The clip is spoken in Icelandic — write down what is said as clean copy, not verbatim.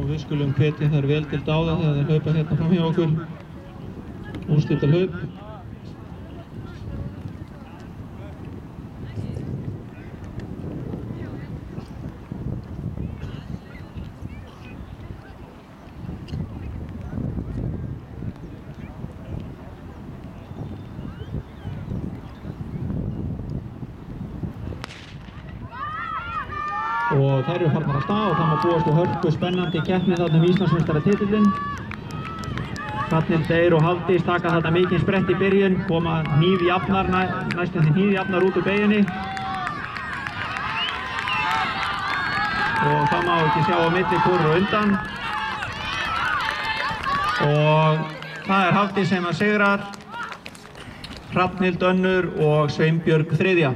og við skulum hvetja þær vel til dáða þegar þeir hlaupa hérna fram hjá okkur. Úrslitahlaup. Og þær eru farnar af stað og það má búast við hörku spennandi keppni þarna Íslandsmeistaratitilinn. Hrafnhildur Eir og Hafdís taka þarna mikinn sprett í byrjun, koma hnífjafnar, næstum því hnífjafnar út úr beygjunni. Og það má ekki sjá á milli hvor og undan. Og það er Hafdís sem að sigrar, Hrafnhild önnur og Sveinbjörg þriðja.